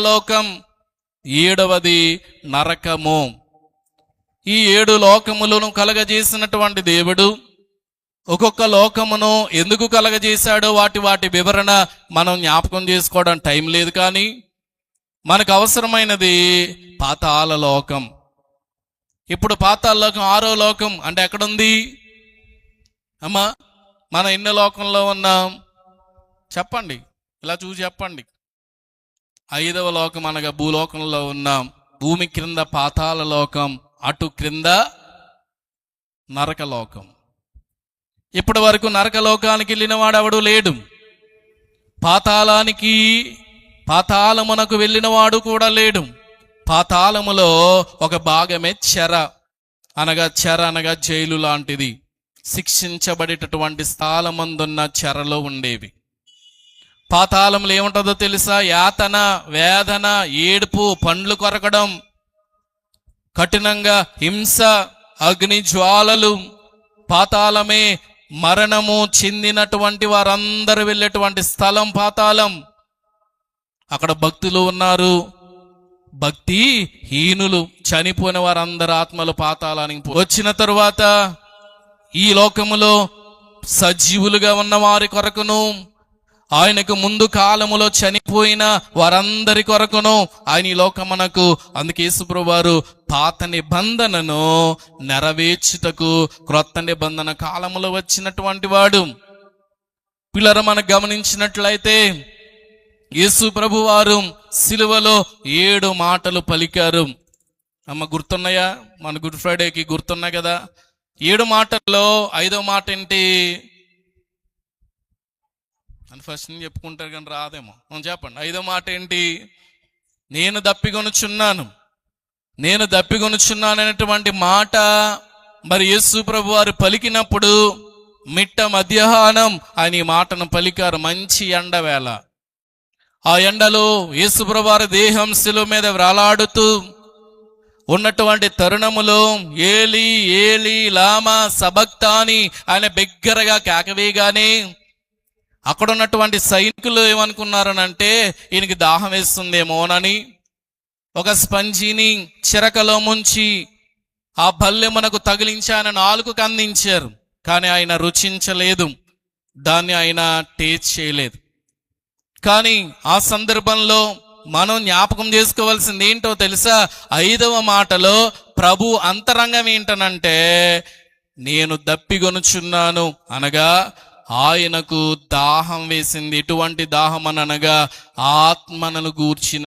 లోకం, 7వది నరకము. ఈ 7 లోకములను కలగజేసినటువంటి దేవుడు ఒక్కొక్క లోకమును ఎందుకు కలగజేశాడో వాటి వివరణ మనం జ్ఞాపకం చేసుకోవడం టైం లేదు. కానీ మనకు అవసరమైనది పాతాళ లోకం. ఇప్పుడు పాతాళ లోకం 6వ లోకం అంటే ఎక్కడుంది అమ్మా? మనం ఎన్ని లోకంలో ఉన్నాం చెప్పండి, ఇలా చూసి చెప్పండి. 5వ లోకం అనగా భూలోకంలో ఉన్నాం. భూమి క్రింద పాతాళ లోకం, అటు క్రింద నరకలోకం. ఇప్పటి వరకు నరకలోకానికి వెళ్ళిన వాడెవడు లేడు. పాతాళమునకు వెళ్ళినవాడు కూడా లేడు. పాతాళములో ఒక భాగమే చెర అనగా జైలు లాంటిది. శిక్షించబడేటటువంటి స్థలమందున్న చెరలో ఉండేవి. పాతాళంలో ఏముంటుందో తెలుసా? యాతన, వేదన, ఏడుపు, పండ్లు కొరకడం, కఠినంగా హింస, అగ్ని జ్వాలలు. పాతాళమే మరణము చెందినటువంటి వారందరూ వెళ్ళేటువంటి స్థలం పాతాళం. అక్కడ భక్తులు ఉన్నారు, భక్తి హీనులు, చనిపోయిన వారందరు ఆత్మలు పాతాళానికి వచ్చిన తరువాత ఈ లోకములో సజీవులుగా ఉన్న వారి కొరకును, ఆయనకు ముందు కాలములో చనిపోయిన వారందరి కొరకును ఆయన ఈ లోకమునకు, అందుకే యేసుప్రభువు వారు పాత నిబంధనను నెరవేర్చుటకు క్రొత్త నిబంధన కాలములో వచ్చినటువంటి వాడు. పిల్లలు మనకు గమనించినట్లయితే యేసు ప్రభు వారు సిలువలో 7 మాటలు పలికారు. అమ్మ గుర్తున్నాయా? మన గుడ్ ఫ్రైడేకి గుర్తున్నాయి కదా. 7 మాటల్లో 5వ మాట ఏంటి అని ఫస్ట్ నేను చెప్పుకుంటారు కానీ రాదేమో, చెప్పండి. 5వ మాట ఏంటి? నేను దప్పిగొనుచున్నాను అనేటువంటి మాట మరి యేసు ప్రభు వారు పలికినప్పుడు మిట్ట మధ్యాహ్నం ఆయన ఈ మాటను పలికారు. మంచి ఎండవేళ. ఆ ఎండలో యేసు ప్రభు వారి దేహం శిలువ మీద వ్రాలాడుతూ ఉన్నటువంటి తరుణములో ఏలి ఏలి లామా సబక్తాని ఆయన బిగ్గరగా కేకవేయగానే అక్కడ ఉన్నటువంటి సైనికులు ఏమనుకున్నారనంటే ఈయనకి దాహం వేస్తుందేమోనని ఒక స్పంజిని చిరకలో ముంచి ఆ బల్లెమునకు తగిలించి ఆయన నాలుకకు అందించారు. కానీ ఆయన రుచించలేదు, దాన్ని ఆయన టేస్ట్ చేయలేదు. కానీ ఆ సందర్భంలో మనం జ్ఞాపకం చేసుకోవాల్సింది ఏంటో తెలుసా? 5వ మాటలో ప్రభు అంతరంగం ఏంటనంటే నేను దప్పిగొనుచున్నాను అనగా ఆయనకు దాహం వేసింది. ఎటువంటి దాహం అనగా ఆత్మను గూర్చిన